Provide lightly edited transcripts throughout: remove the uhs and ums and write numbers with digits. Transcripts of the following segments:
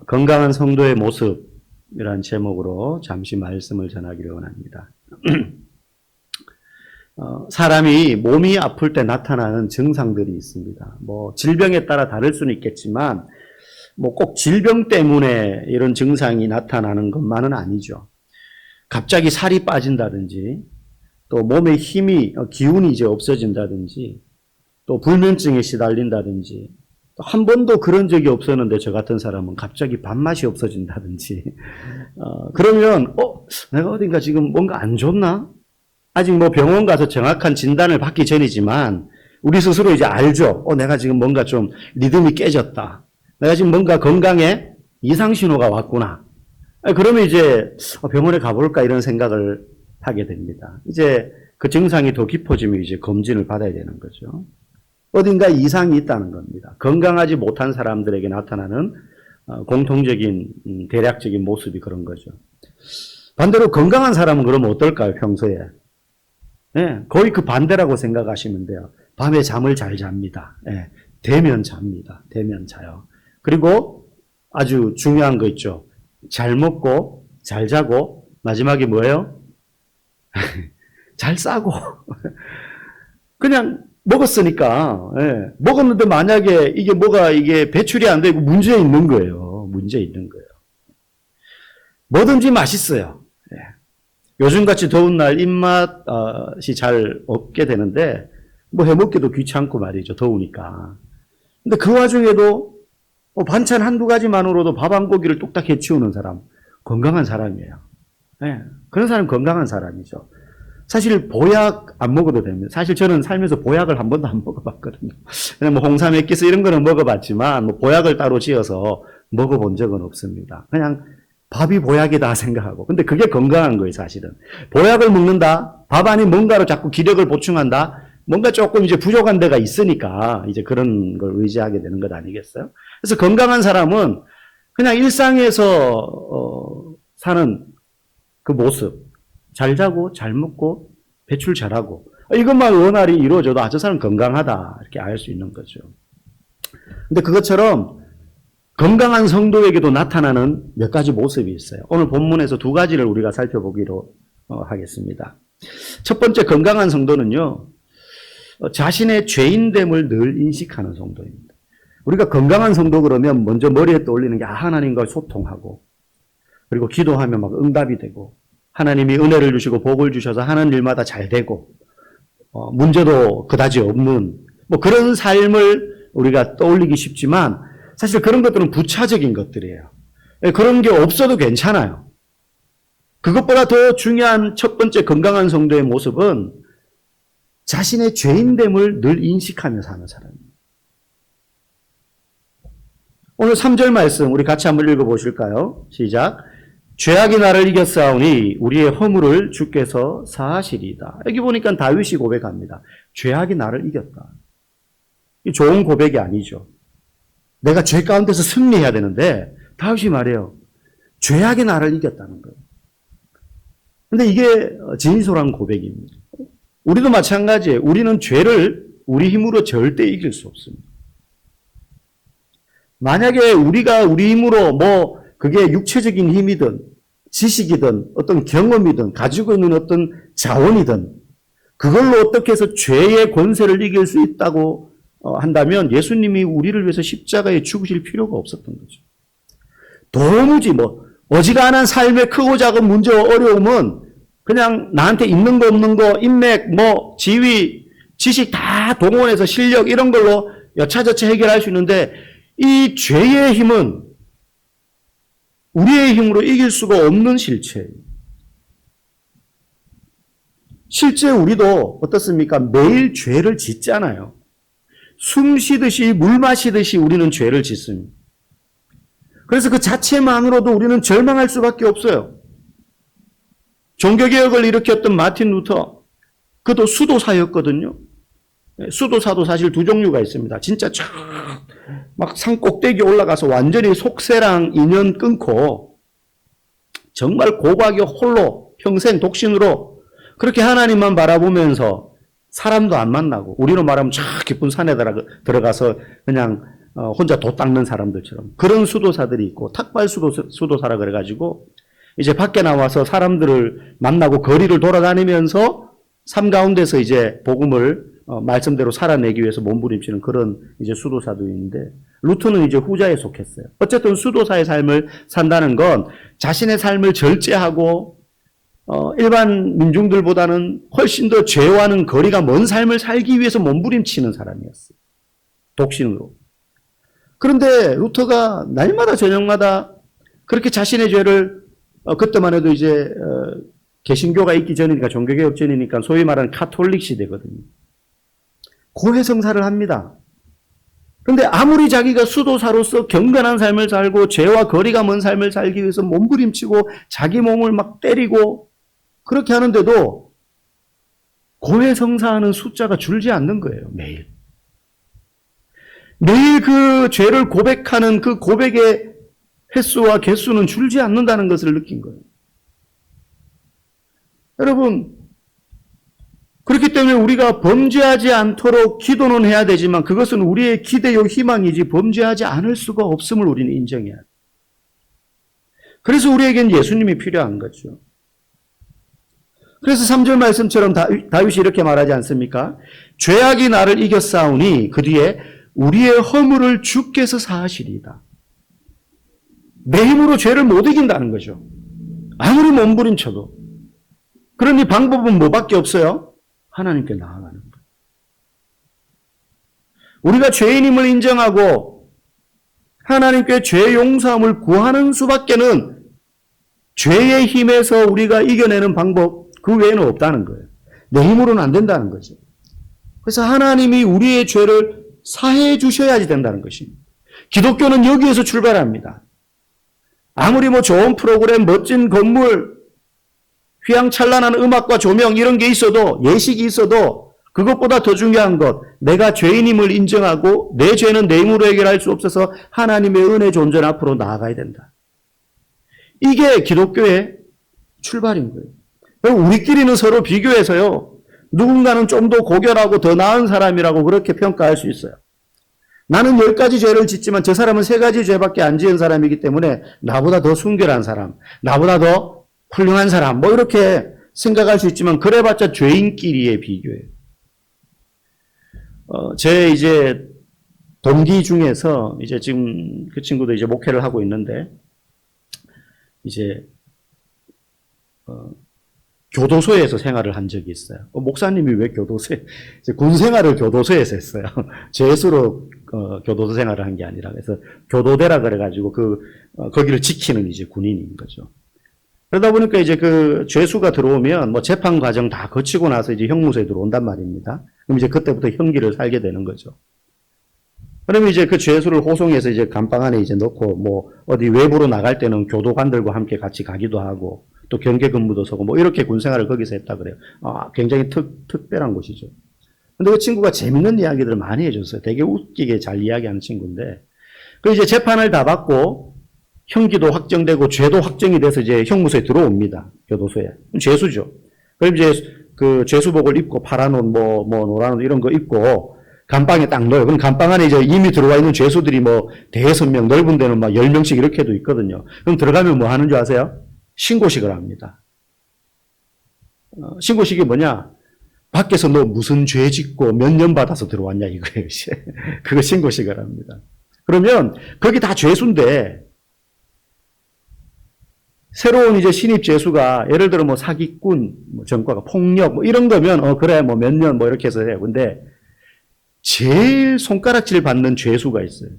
건강한 성도의 모습이란 제목으로 잠시 말씀을 전하기를 원합니다. 사람이 몸이 아플 때 나타나는 증상들이 있습니다. 질병에 따라 다를 수는 있겠지만, 꼭 질병 때문에 이런 증상이 나타나는 것만은 아니죠. 갑자기 살이 빠진다든지, 또 몸의 기운이 이제 없어진다든지, 또 불면증에 시달린다든지, 한 번도 그런 적이 없었는데 저 같은 사람은 갑자기 밥맛이 없어진다든지, 그러면, 내가 어딘가 지금 뭔가 안 좋나? 아직 병원 가서 정확한 진단을 받기 전이지만, 우리 스스로 이제 알죠. 내가 지금 뭔가 좀 리듬이 깨졌다. 내가 지금 뭔가 건강에 이상 신호가 왔구나. 그러면 이제 병원에 가볼까 이런 생각을 하게 됩니다. 이제 그 증상이 더 깊어지면 이제 검진을 받아야 되는 거죠. 어딘가 이상이 있다는 겁니다. 건강하지 못한 사람들에게 나타나는 공통적인 대략적인 모습이 그런 거죠. 반대로 건강한 사람은 그러면 어떨까요, 평소에? 네, 거의 그 반대라고 생각하시면 돼요. 밤에 잠을 잘 잡니다. 네, 되면 잡니다. 되면 자요. 그리고 아주 중요한 거 있죠. 잘 먹고, 잘 자고, 마지막에 뭐예요? 잘 싸고. 그냥 먹었으니까, 예. 먹었는데 만약에 이게 배출이 안 되고 문제 있는 거예요. 문제 있는 거예요. 뭐든지 맛있어요. 예. 요즘같이 더운 날 입맛이 잘 없게 되는데, 해먹기도 귀찮고 말이죠. 더우니까. 근데 그 와중에도 반찬 한두 가지만으로도 밥 한 고기를 뚝딱 해치우는 사람, 건강한 사람이에요. 예. 그런 사람 건강한 사람이죠. 사실 보약 안 먹어도 됩니다. 사실 저는 살면서 보약을 한 번도 안 먹어봤거든요. 그냥 홍삼 액기스 이런 거는 먹어봤지만 보약을 따로 지어서 먹어본 적은 없습니다. 그냥 밥이 보약이다 생각하고. 근데 그게 건강한 거예요, 사실은. 보약을 먹는다. 밥 안에 뭔가로 자꾸 기력을 보충한다. 뭔가 조금 이제 부족한 데가 있으니까 이제 그런 걸 의지하게 되는 것 아니겠어요? 그래서 건강한 사람은 그냥 일상에서 사는 그 모습. 잘 자고, 잘 먹고, 배출 잘하고. 이것만 원활히 이루어져도 저 사람 건강하다. 이렇게 알 수 있는 거죠. 근데 그것처럼 건강한 성도에게도 나타나는 몇 가지 모습이 있어요. 오늘 본문에서 두 가지를 우리가 살펴보기로 하겠습니다. 첫 번째 건강한 성도는요, 자신의 죄인됨을 늘 인식하는 성도입니다. 우리가 건강한 성도 그러면 먼저 머리에 떠올리는 게 하나님과 소통하고, 그리고 기도하면 막 응답이 되고, 하나님이 은혜를 주시고 복을 주셔서 하는 일마다 잘 되고 문제도 그다지 없는 그런 삶을 우리가 떠올리기 쉽지만 사실 그런 것들은 부차적인 것들이에요. 그런 게 없어도 괜찮아요. 그것보다 더 중요한 첫 번째 건강한 성도의 모습은 자신의 죄인됨을 늘 인식하며 사는 사람입니다. 오늘 3절 말씀 우리 같이 한번 읽어보실까요? 시작. 죄악이 나를 이겼사오니 우리의 허물을 주께서 사하시리이다. 여기 보니까 다윗이 고백합니다. 죄악이 나를 이겼다. 이 좋은 고백이 아니죠. 내가 죄 가운데서 승리해야 되는데 다윗이 말해요. 죄악이 나를 이겼다는 거예요. 근데 이게 진솔한 고백입니다. 우리도 마찬가지예요. 우리는 죄를 우리 힘으로 절대 이길 수 없습니다. 만약에 우리가 우리 힘으로 그게 육체적인 힘이든 지식이든 어떤 경험이든 가지고 있는 어떤 자원이든 그걸로 어떻게 해서 죄의 권세를 이길 수 있다고 한다면 예수님이 우리를 위해서 십자가에 죽으실 필요가 없었던 거죠. 도무지 어지간한 삶의 크고 작은 문제와 어려움은 그냥 나한테 있는 거 없는 거 인맥 지위 지식 다 동원해서 실력 이런 걸로 여차저차 해결할 수 있는데 이 죄의 힘은 우리의 힘으로 이길 수가 없는 실체예요. 실제 우리도 어떻습니까? 매일 죄를 짓잖아요. 숨 쉬듯이 물 마시듯이 우리는 죄를 짓습니다. 그래서 그 자체만으로도 우리는 절망할 수밖에 없어요. 종교개혁을 일으켰던 마틴 루터, 그도 수도사였거든요. 수도사도 사실 두 종류가 있습니다. 진짜 막 산 꼭대기 올라가서 완전히 속세랑 인연 끊고 정말 고박이 홀로 평생 독신으로 그렇게 하나님만 바라보면서 사람도 안 만나고 우리로 말하면 저 깊은 산에 들어가서 그냥 혼자 도 닦는 사람들처럼 그런 수도사들이 있고 탁발 수도사라 그래가지고 이제 밖에 나와서 사람들을 만나고 거리를 돌아다니면서 삶 가운데서 이제 복음을 말씀대로 살아내기 위해서 몸부림치는 그런 이제 수도사도 있는데 루터는 이제 후자에 속했어요. 어쨌든 수도사의 삶을 산다는 건 자신의 삶을 절제하고 일반 민중들보다는 훨씬 더 죄와는 거리가 먼 삶을 살기 위해서 몸부림치는 사람이었어요. 독신으로. 그런데 루터가 날마다 저녁마다 그렇게 자신의 죄를 그때만 해도 이제 개신교가 있기 전이니까 종교개혁 전이니까 소위 말하는 카톨릭 시대거든요. 고해성사를 합니다. 그런데 아무리 자기가 수도사로서 경건한 삶을 살고 죄와 거리가 먼 삶을 살기 위해서 몸부림치고 자기 몸을 막 때리고 그렇게 하는데도 고해성사하는 숫자가 줄지 않는 거예요. 매일. 매일 그 죄를 고백하는 그 고백의 횟수와 개수는 줄지 않는다는 것을 느낀 거예요. 여러분, 그렇기 때문에 우리가 범죄하지 않도록 기도는 해야 되지만 그것은 우리의 기대요 희망이지 범죄하지 않을 수가 없음을 우리는 인정해야 돼요. 그래서 우리에겐 예수님이 필요한 거죠. 그래서 3절 말씀처럼 다윗이 이렇게 말하지 않습니까? 죄악이 나를 이겼사오니 그 뒤에 우리의 허물을 주께서 사하시리이다. 내 힘으로 죄를 못 이긴다는 거죠. 아무리 몸부림쳐도. 그러니 방법은 뭐밖에 없어요? 하나님께 나아가는 거예요. 우리가 죄인임을 인정하고 하나님께 죄 용서함을 구하는 수밖에는 죄의 힘에서 우리가 이겨내는 방법 그 외에는 없다는 거예요. 내 힘으로는 안 된다는 거죠. 그래서 하나님이 우리의 죄를 사해 주셔야지 된다는 것입니다. 기독교는 여기에서 출발합니다. 아무리 좋은 프로그램, 멋진 건물, 휘황찬란한 음악과 조명 이런 게 있어도 예식이 있어도 그것보다 더 중요한 것 내가 죄인임을 인정하고 내 죄는 내 힘으로 해결할 수 없어서 하나님의 은혜 존전 앞으로 나아가야 된다. 이게 기독교의 출발인 거예요. 우리끼리는 서로 비교해서요. 누군가는 좀 더 고결하고 더 나은 사람이라고 그렇게 평가할 수 있어요. 나는 10가지 죄를 짓지만 저 사람은 3가지 죄밖에 안 지은 사람이기 때문에 나보다 더 순결한 사람, 나보다 더 훌륭한 사람, 이렇게 생각할 수 있지만 그래봤자 죄인끼리의 비교예요. 제 이제 동기 중에서 이제 지금 그 친구도 이제 목회를 하고 있는데 이제 교도소에서 생활을 한 적이 있어요. 목사님이 왜 교도소에, 군 생활을 교도소에서 했어요. 죄수로 교도소 생활을 한 게 아니라, 그래서 교도대라 그래가지고 거기를 지키는 이제 군인인 거죠. 그러다 보니까 이제 그 죄수가 들어오면 재판 과정 다 거치고 나서 이제 형무소에 들어온단 말입니다. 그럼 이제 그때부터 형기를 살게 되는 거죠. 그러면 이제 그 죄수를 호송해서 이제 감방 안에 이제 넣고 어디 외부로 나갈 때는 교도관들과 함께 같이 가기도 하고 또 경계 근무도 서고 이렇게 군 생활을 거기서 했다 그래요. 굉장히 특별한 곳이죠. 근데 그 친구가 재밌는 이야기들을 많이 해줬어요. 되게 웃기게 잘 이야기하는 친구인데 그 이제 재판을 다 받고 형기도 확정되고 죄도 확정이 돼서 이제 형무소에 들어옵니다. 교도소에. 죄수죠. 그럼 이제 그 죄수복을 입고 파란 옷, 노란 옷 이런 거 입고 감방에 딱 넣어요. 그럼 감방 안에 이제 이미 들어와 있는 죄수들이 대여섯 명, 넓은 데는 10명씩 이렇게도 있거든요. 그럼 들어가면 뭐 하는 줄 아세요? 신고식을 합니다. 신고식이 뭐냐? 밖에서 너 무슨 죄 짓고 몇 년 받아서 들어왔냐 이거예요. 그거 신고식을 합니다. 그러면 거기 다 죄수인데 새로운 이제 신입 죄수가 예를 들어 사기꾼, 전과가 폭력 이런 거면 그래 몇 년 이렇게 해서 해요. 근데 제일 손가락질 받는 죄수가 있어요.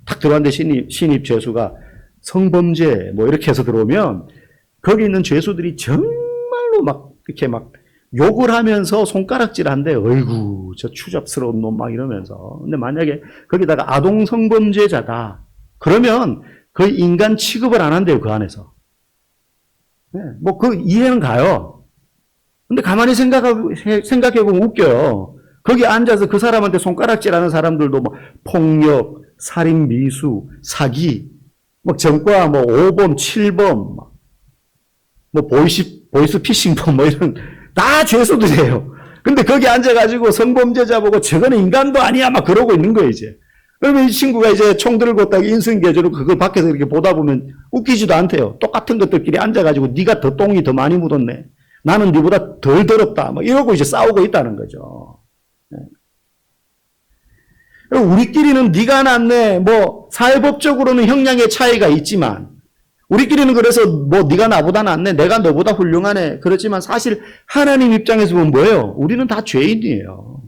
딱 들어왔는데 신입 죄수가 성범죄 이렇게 해서 들어오면 거기 있는 죄수들이 정말로 이렇게 욕을 하면서 손가락질 한대. 어이구 저 추잡스러운 놈 이러면서. 근데 만약에 거기다가 아동 성범죄자다 그러면 거의 인간 취급을 안 한대요. 그 안에서. 네, 이해는 가요. 근데 가만히 생각해보면 웃겨요. 거기 앉아서 그 사람한테 손가락질하는 사람들도 폭력, 살인, 미수, 사기, 전과 5범, 7범, 보이스 피싱범 이런 다 죄수들이에요. 근데 거기 앉아가지고 성범죄자 보고 저거는 인간도 아니야 그러고 있는 거예요 이제. 그러면 이 친구가 이제 총 들고 딱 인승계주로 그걸 밖에서 이렇게 보다 보면 웃기지도 않대요. 똑같은 것들끼리 앉아가지고 네가 더 똥이 더 많이 묻었네. 나는 네보다 덜 더럽다. 뭐 이러고 이제 싸우고 있다는 거죠. 우리끼리는 네가 낫네. 뭐 사회법적으로는 형량의 차이가 있지만 우리끼리는 그래서 뭐 네가 나보다 낫네. 내가 너보다 훌륭하네. 그렇지만 사실 하나님 입장에서 보면 뭐예요? 우리는 다 죄인이에요.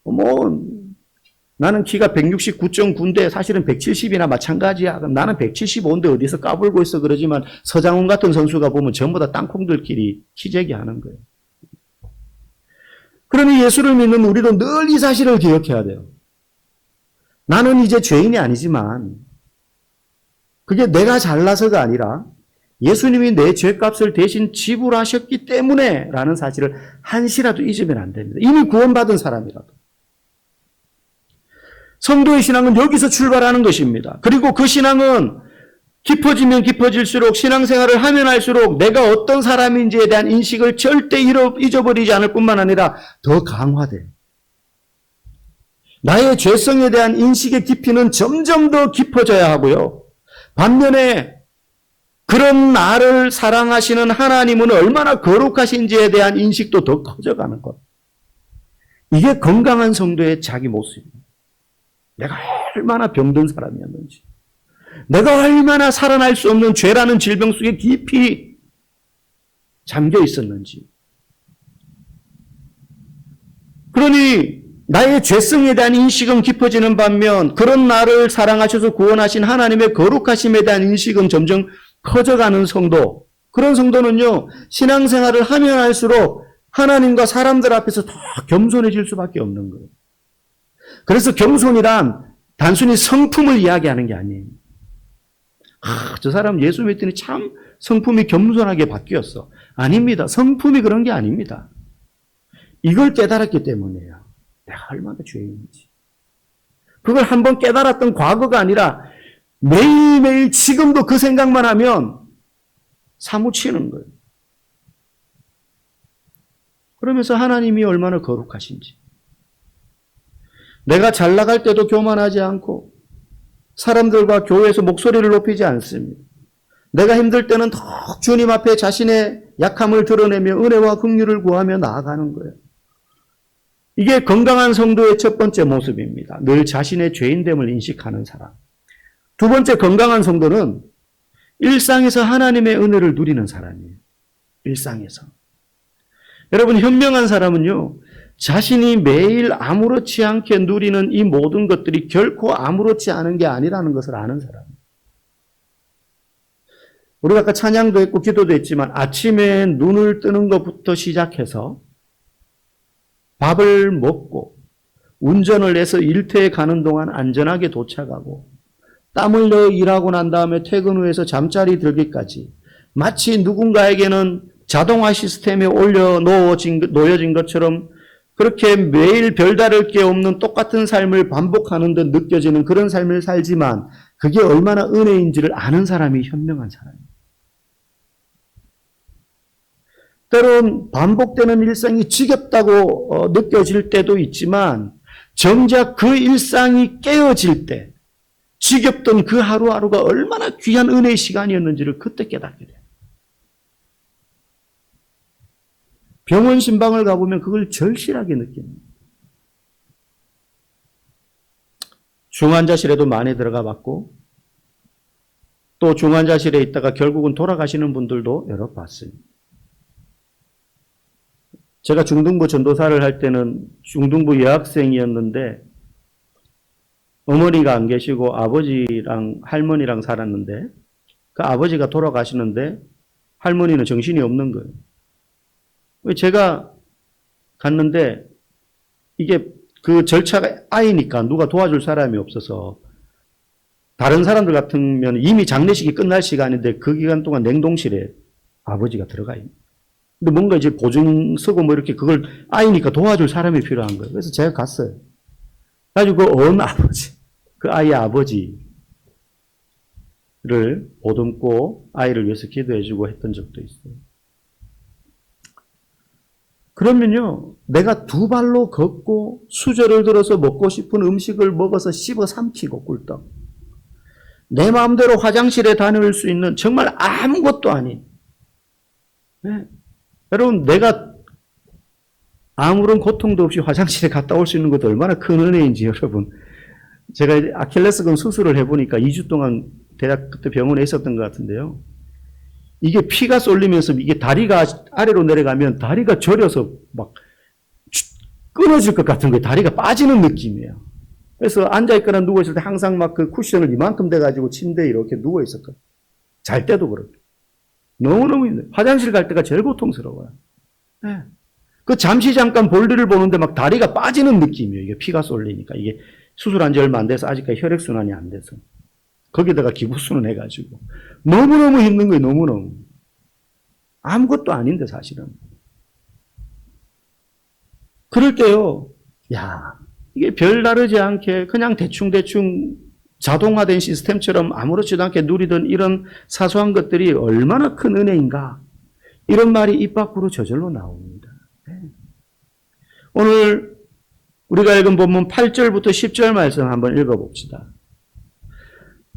뭐 나는 키가 169.9인데 사실은 170이나 마찬가지야. 그럼 나는 175인데 어디서 까불고 있어 그러지만 서장훈 같은 선수가 보면 전부 다 땅콩들끼리 키재기 하는 거예요. 그러니 예수를 믿는 우리도 늘 이 사실을 기억해야 돼요. 나는 이제 죄인이 아니지만 그게 내가 잘나서가 아니라 예수님이 내 죄값을 대신 지불하셨기 때문에 라는 사실을 한시라도 잊으면 안 됩니다. 이미 구원받은 사람이라도. 성도의 신앙은 여기서 출발하는 것입니다. 그리고 그 신앙은 깊어지면 깊어질수록 신앙생활을 하면 할수록 내가 어떤 사람인지에 대한 인식을 절대 잊어버리지 않을 뿐만 아니라 더 강화돼요. 나의 죄성에 대한 인식의 깊이는 점점 더 깊어져야 하고요. 반면에 그런 나를 사랑하시는 하나님은 얼마나 거룩하신지에 대한 인식도 더 커져가는 것. 이게 건강한 성도의 자기 모습입니다. 내가 얼마나 병든 사람이었는지, 내가 얼마나 살아날 수 없는 죄라는 질병 속에 깊이 잠겨 있었는지. 그러니 나의 죄성에 대한 인식은 깊어지는 반면 그런 나를 사랑하셔서 구원하신 하나님의 거룩하심에 대한 인식은 점점 커져가는 성도. 그런 성도는요, 신앙생활을 하면 할수록 하나님과 사람들 앞에서 더 겸손해질 수밖에 없는 거예요. 그래서 겸손이란 단순히 성품을 이야기하는 게 아니에요. 저 사람 예수 믿더니 참 성품이 겸손하게 바뀌었어. 아닙니다. 성품이 그런 게 아닙니다. 이걸 깨달았기 때문이에요. 내가 얼마나 죄인인지. 그걸 한번 깨달았던 과거가 아니라 매일매일 지금도 그 생각만 하면 사무치는 거예요. 그러면서 하나님이 얼마나 거룩하신지. 내가 잘 나갈 때도 교만하지 않고 사람들과 교회에서 목소리를 높이지 않습니다. 내가 힘들 때는 더 주님 앞에 자신의 약함을 드러내며 은혜와 긍휼을 구하며 나아가는 거예요. 이게 건강한 성도의 첫 번째 모습입니다. 늘 자신의 죄인됨을 인식하는 사람. 두 번째 건강한 성도는 일상에서 하나님의 은혜를 누리는 사람이에요. 일상에서. 여러분, 현명한 사람은요, 자신이 매일 아무렇지 않게 누리는 이 모든 것들이 결코 아무렇지 않은 게 아니라는 것을 아는 사람이에요. 우리가 아까 찬양도 했고 기도도 했지만 아침에 눈을 뜨는 것부터 시작해서 밥을 먹고 운전을 해서 일터에 가는 동안 안전하게 도착하고 땀 흘려 일하고 난 다음에 퇴근 후에서 잠자리 들기까지 마치 누군가에게는 자동화 시스템에 놓여진 것처럼 그렇게 매일 별다를 게 없는 똑같은 삶을 반복하는 듯 느껴지는 그런 삶을 살지만 그게 얼마나 은혜인지를 아는 사람이 현명한 사람이에요. 때론 반복되는 일상이 지겹다고 느껴질 때도 있지만 정작 그 일상이 깨어질 때 지겹던 그 하루하루가 얼마나 귀한 은혜의 시간이었는지를 그때 깨닫게 돼요. 병원 신방을 가보면 그걸 절실하게 느낍니다. 중환자실에도 많이 들어가 봤고 또 중환자실에 있다가 결국은 돌아가시는 분들도 여러 봤습니다. 제가 중등부 전도사를 할 때는 중등부 여학생이었는데 어머니가 안 계시고 아버지랑 할머니랑 살았는데 그 아버지가 돌아가시는데 할머니는 정신이 없는 거예요. 제가 갔는데 이게 그 절차가 아이니까 누가 도와줄 사람이 없어서 다른 사람들 같으면 이미 장례식이 끝날 시간인데 그 기간 동안 냉동실에 아버지가 들어가 있는 거예요. 근데 뭔가 이제 보증 서고 뭐 이렇게 그걸 아이니까 도와줄 사람이 필요한 거예요. 그래서 제가 갔어요. 가지고 그 아버지, 그 아이의 아버지를 보듬고 아이를 위해서 기도해주고 했던 적도 있어요. 그러면요, 내가 두 발로 걷고 수저를 들어서 먹고 싶은 음식을 먹어서 씹어 삼키고 꿀떡. 내 마음대로 화장실에 다닐 수 있는 정말 아무것도 아닌. 네. 여러분, 내가 아무런 고통도 없이 화장실에 갔다 올 수 있는 것도 얼마나 큰 은혜인지 여러분. 제가 아킬레스건 수술을 해보니까 2주 동안 대학 그때 병원에 있었던 것 같은데요. 이게 피가 쏠리면서 이게 다리가 아래로 내려가면 다리가 저려서 막 끊어질 것 같은 거예요. 다리가 빠지는 느낌이에요. 그래서 앉아있거나 누워있을 때 항상 막 그 쿠션을 이만큼 돼가지고 침대에 이렇게 누워있었거든요. 잘 때도 그렇고. 너무너무 힘들어요. 화장실 갈 때가 제일 고통스러워요. 네. 그 잠시 잠깐 볼일을 보는데 막 다리가 빠지는 느낌이에요. 이게 피가 쏠리니까. 이게 수술한 지 얼마 안 돼서 아직까지 혈액순환이 안 돼서. 거기다가 기부순환 해가지고. 너무너무 힘든 거예요. 너무너무. 아무것도 아닌데 사실은. 그럴 때요. 야, 이게 별 다르지 않게 그냥 대충대충 자동화된 시스템처럼 아무렇지도 않게 누리던 이런 사소한 것들이 얼마나 큰 은혜인가. 이런 말이 입 밖으로 저절로 나옵니다. 오늘 우리가 읽은 본문 8절부터 10절 말씀 한번 읽어봅시다.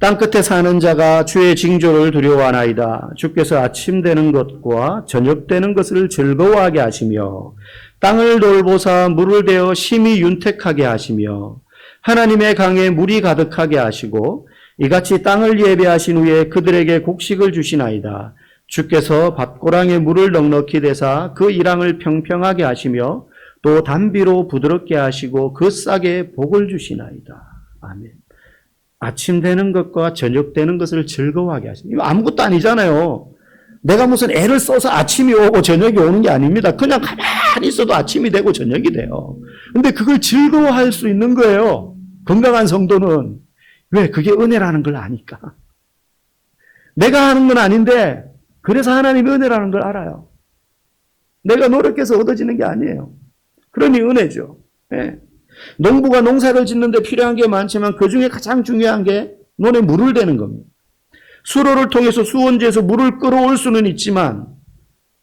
땅끝에 사는 자가 주의 징조를 두려워하나이다. 주께서 아침 되는 것과 저녁 되는 것을 즐거워하게 하시며 땅을 돌보사 물을 대어 심히 윤택하게 하시며 하나님의 강에 물이 가득하게 하시고 이같이 땅을 예배하신 후에 그들에게 곡식을 주시나이다. 주께서 밭고랑에 물을 넉넉히 대사 그 이랑을 평평하게 하시며 또 단비로 부드럽게 하시고 그 싹에 복을 주시나이다. 아멘. 아침 되는 것과 저녁 되는 것을 즐거워하게 하십니다. 이거 아무것도 아니잖아요. 내가 무슨 애를 써서 아침이 오고 저녁이 오는 게 아닙니다. 그냥 가만히 있어도 아침이 되고 저녁이 돼요. 근데 그걸 즐거워할 수 있는 거예요. 건강한 성도는. 왜? 그게 은혜라는 걸 아니까. 내가 하는 건 아닌데 그래서 하나님이 은혜라는 걸 알아요. 내가 노력해서 얻어지는 게 아니에요. 그러니 은혜죠. 네. 농부가 농사를 짓는데 필요한 게 많지만 그중에 가장 중요한 게 논에 물을 대는 겁니다. 수로를 통해서 수원지에서 물을 끌어올 수는 있지만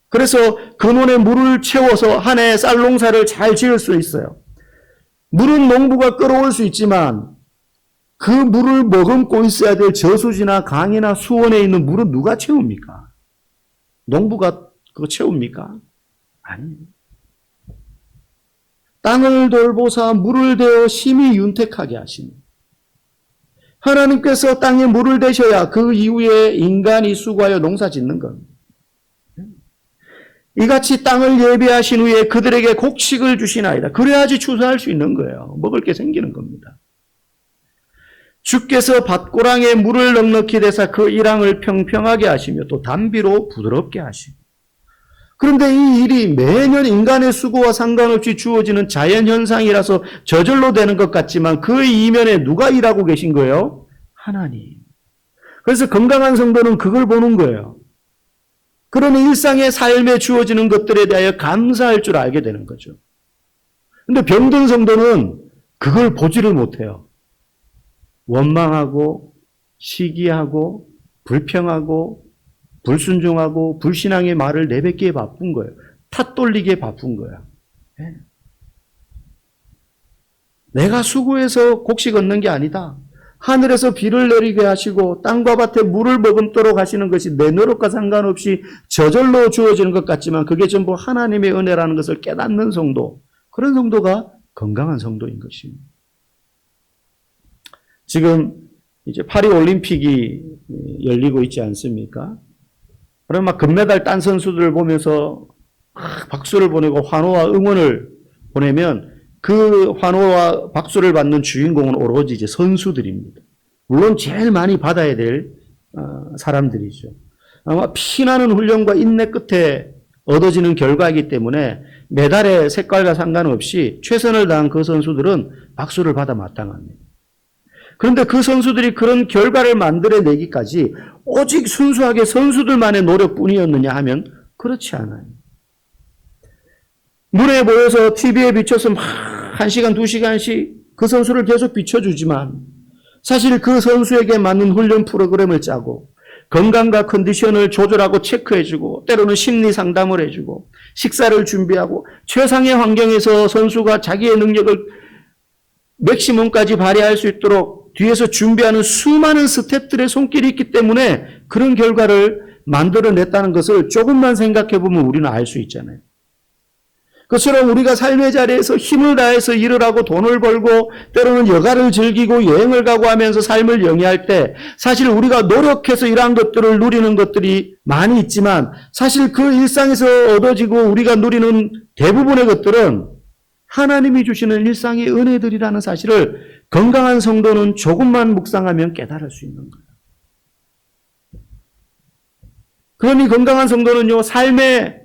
그래서 그 논에 물을 채워서 한 해 쌀 농사를 잘 지을 수 있어요. 물은 농부가 끌어올 수 있지만 그 물을 머금고 있어야 될 저수지나 강이나 수원에 있는 물은 누가 채웁니까? 농부가 그거 채웁니까? 아니에요. 땅을 돌보사 물을 대어 심히 윤택하게 하시니 하나님께서 땅에 물을 대셔야 그 이후에 인간이 수고하여 농사 짓는 겁니다. 이같이 땅을 예비하신 후에 그들에게 곡식을 주시나이다. 그래야지 추수할 수 있는 거예요. 먹을 게 생기는 겁니다. 주께서 밭고랑에 물을 넉넉히 대사 그 이랑을 평평하게 하시며 또 단비로 부드럽게 하시고 그런데 이 일이 매년 인간의 수고와 상관없이 주어지는 자연현상이라서 저절로 되는 것 같지만 그 이면에 누가 일하고 계신 거예요? 하나님. 그래서 건강한 성도는 그걸 보는 거예요. 그러니 일상의 삶에 주어지는 것들에 대하여 감사할 줄 알게 되는 거죠. 근데 병든 성도는 그걸 보지를 못해요. 원망하고 시기하고 불평하고 불순종하고 불신앙의 말을 내뱉기에 바쁜 거예요. 탓 돌리기에 바쁜 거예요. 네. 내가 수고해서 곡식 얻는 게 아니다. 하늘에서 비를 내리게 하시고 땅과 밭에 물을 머금도록 하시는 것이 내 노력과 상관없이 저절로 주어지는 것 같지만 그게 전부 하나님의 은혜라는 것을 깨닫는 성도. 그런 성도가 건강한 성도인 것입니다. 지금 이제 파리 올림픽이 열리고 있지 않습니까? 그럼 막 금메달 딴 선수들을 보면서 박수를 보내고 환호와 응원을 보내면 그 환호와 박수를 받는 주인공은 오로지 이제 선수들입니다. 물론 제일 많이 받아야 될 사람들이죠. 아마 피나는 훈련과 인내 끝에 얻어지는 결과이기 때문에 메달의 색깔과 상관없이 최선을 다한 그 선수들은 박수를 받아 마땅합니다. 그런데 그 선수들이 그런 결과를 만들어내기까지 오직 순수하게 선수들만의 노력뿐이었느냐 하면 그렇지 않아요. 눈에 보여서 TV에 비춰서 막 1시간, 2시간씩 그 선수를 계속 비춰주지만 사실 그 선수에게 맞는 훈련 프로그램을 짜고 건강과 컨디션을 조절하고 체크해주고 때로는 심리 상담을 해주고 식사를 준비하고 최상의 환경에서 선수가 자기의 능력을 맥시멈까지 발휘할 수 있도록 뒤에서 준비하는 수많은 스태프들의 손길이 있기 때문에 그런 결과를 만들어냈다는 것을 조금만 생각해 보면 우리는 알 수 있잖아요. 그처럼 우리가 삶의 자리에서 힘을 다해서 일을 하고 돈을 벌고 때로는 여가를 즐기고 여행을 가고 하면서 삶을 영위할 때 사실 우리가 노력해서 이러한 것들을 누리는 것들이 많이 있지만 사실 그 일상에서 얻어지고 우리가 누리는 대부분의 것들은 하나님이 주시는 일상의 은혜들이라는 사실을 건강한 성도는 조금만 묵상하면 깨달을 수 있는 거예요. 그러니 건강한 성도는요, 삶에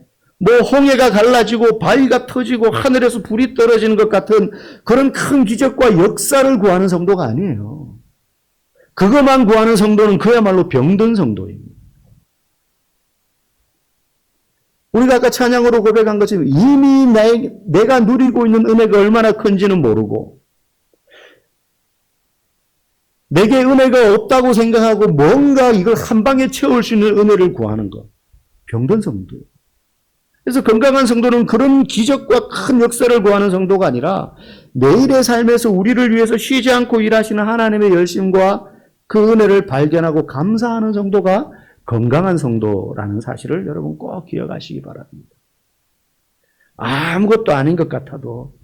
홍해가 갈라지고 바위가 터지고 하늘에서 불이 떨어지는 것 같은 그런 큰 기적과 역사를 구하는 성도가 아니에요. 그것만 구하는 성도는 그야말로 병든 성도입니다. 우리가 아까 찬양으로 고백한 것처럼 이미 내가 누리고 있는 은혜가 얼마나 큰지는 모르고 내게 은혜가 없다고 생각하고 뭔가 이걸 한 방에 채울 수 있는 은혜를 구하는 것. 병든 성도예요. 그래서 건강한 성도는 그런 기적과 큰 역사를 구하는 성도가 아니라 매일의 삶에서 우리를 위해서 쉬지 않고 일하시는 하나님의 열심과 그 은혜를 발견하고 감사하는 성도가 건강한 성도라는 사실을 여러분 꼭 기억하시기 바랍니다. 아무것도 아닌 것 같아도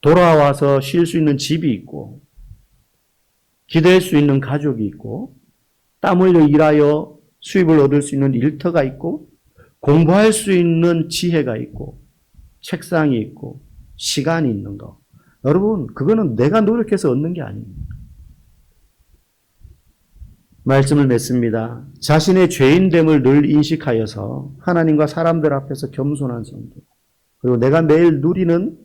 돌아와서 쉴 수 있는 집이 있고 기댈 수 있는 가족이 있고 땀 흘려 일하여 수입을 얻을 수 있는 일터가 있고 공부할 수 있는 지혜가 있고 책상이 있고 시간이 있는 거. 여러분 그거는 내가 노력해서 얻는 게 아닙니다. 말씀을 맺습니다. 자신의 죄인됨을 늘 인식하여서 하나님과 사람들 앞에서 겸손한 성도 그리고 내가 매일 누리는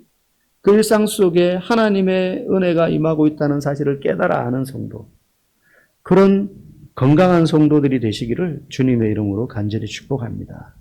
그 일상 속에 하나님의 은혜가 임하고 있다는 사실을 깨달아 아는 성도 그런 건강한 성도들이 되시기를 주님의 이름으로 간절히 축복합니다.